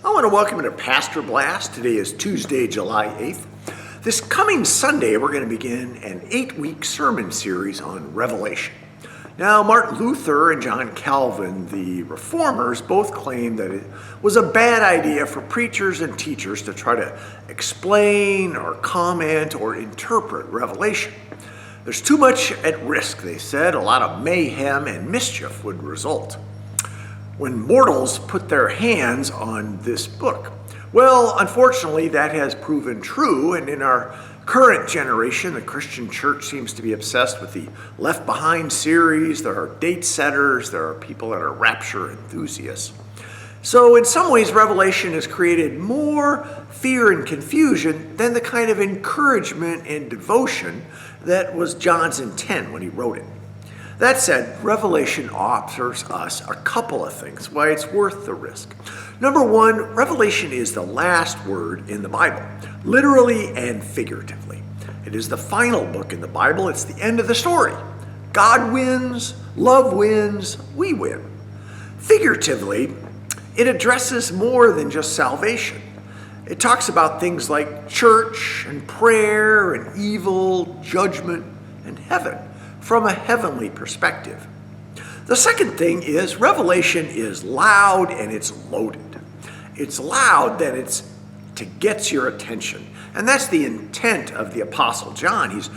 I want to welcome you to Pastor Blast. Today is Tuesday, July 8th. This coming Sunday, we're going to begin an 8-week sermon series on Revelation. Now, Martin Luther and John Calvin, the reformers, both claimed that it was a bad idea for preachers and teachers to try to explain or comment or interpret Revelation. There's too much at risk, they said. A lot of mayhem and mischief would result when mortals put their hands on this book. Well, unfortunately, that has proven true, and in our current generation, the Christian church seems to be obsessed with the Left Behind series. There are date setters, there are people that are rapture enthusiasts. So in some ways, Revelation has created more fear and confusion than the kind of encouragement and devotion that was John's intent when he wrote it. That said, Revelation offers us a couple of things why it's worth the risk. Number one, Revelation is the last word in the Bible, literally and figuratively. It is the final book in the Bible. It's the end of the story. God wins, love wins, we win. Figuratively, it addresses more than just salvation. It talks about things like church and prayer and evil, judgment, and heaven from a heavenly perspective. The second thing is Revelation is loud and it's loaded. It's loud that it gets your attention. And that's the intent of the Apostle John. He's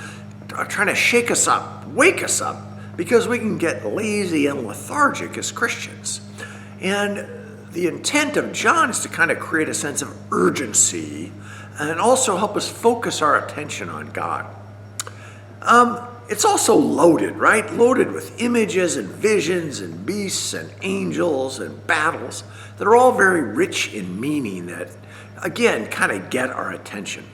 trying to shake us up, wake us up, because we can get lazy and lethargic as Christians. And the intent of John is to kind of create a sense of urgency and also help us focus our attention on God. It's also loaded, right? Loaded with images and visions and beasts and angels and battles that are all very rich in meaning that, again, kind of get our attention.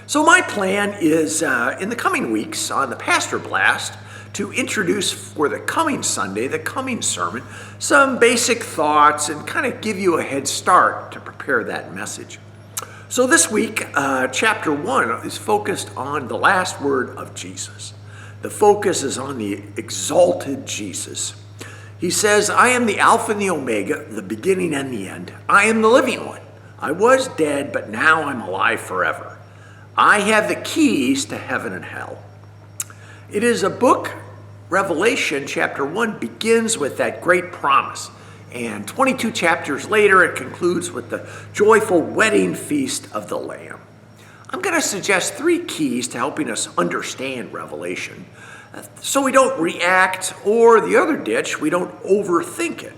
So my plan is in the coming weeks on the Pastor Blast to introduce for the coming Sunday, the coming sermon, some basic thoughts and kind of give you a head start to prepare that message. So this week, chapter 1 is focused on the last word of Jesus. The focus is on the exalted Jesus. He says, I am the Alpha and the Omega, the beginning and the end. I am the living one. I was dead, but now I'm alive forever. I have the keys to heaven and hell. It is a book, Revelation chapter 1 begins with that great promise. And 22 chapters later, it concludes with the joyful wedding feast of the Lamb. I'm going to suggest 3 keys to helping us understand Revelation so we don't react, or the other ditch, we don't overthink it.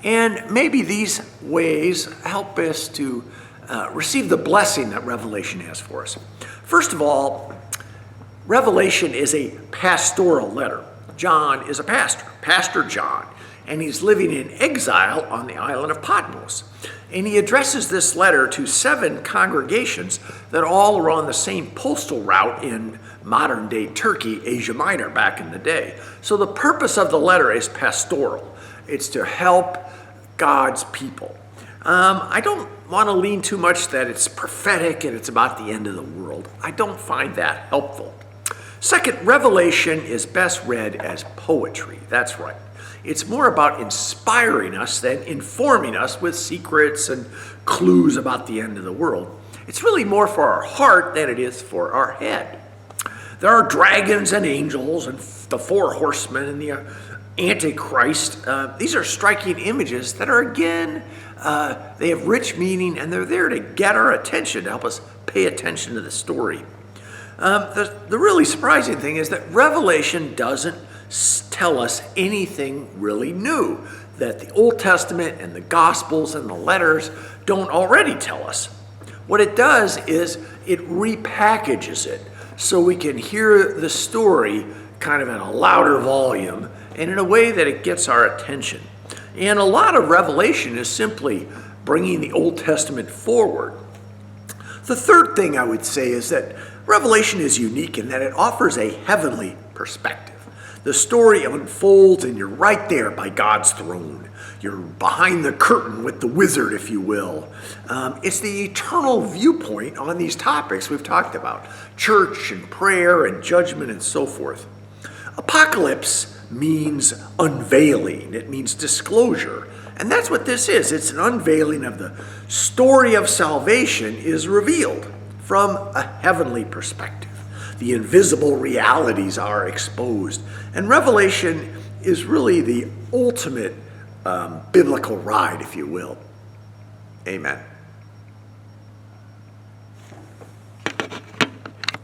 And maybe these ways help us to receive the blessing that Revelation has for us. First of all, Revelation is a pastoral letter. John is a pastor, Pastor John, and he's living in exile on the island of Patmos. And he addresses this letter to 7 congregations that all are on the same postal route in modern-day Turkey, Asia Minor, back in the day. So the purpose of the letter is pastoral. It's to help God's people. I don't want to lean too much that it's prophetic and it's about the end of the world. I don't find that helpful. Second, Revelation is best read as poetry. That's right. It's more about inspiring us than informing us with secrets and clues about the end of the world. It's really more for our heart than it is for our head. There are dragons and angels and the 4 horsemen and the Antichrist. These are striking images that are, again, they have rich meaning and they're there to get our attention, to help us pay attention to the story. The really surprising thing is that Revelation doesn't tell us anything really new that the Old Testament and the Gospels and the letters don't already tell us. What it does is it repackages it so we can hear the story kind of in a louder volume and in a way that it gets our attention. And a lot of Revelation is simply bringing the Old Testament forward. The third thing I would say is that Revelation is unique in that it offers a heavenly perspective. The story unfolds and you're right there by God's throne. You're behind the curtain with the wizard, if you will. It's the eternal viewpoint on these topics we've talked about. Church and prayer and judgment and so forth. Apocalypse means unveiling. It means disclosure. And that's what this is. It's an unveiling of the story of salvation is revealed from a heavenly perspective. The invisible realities are exposed. And Revelation is really the ultimate biblical ride, if you will. Amen.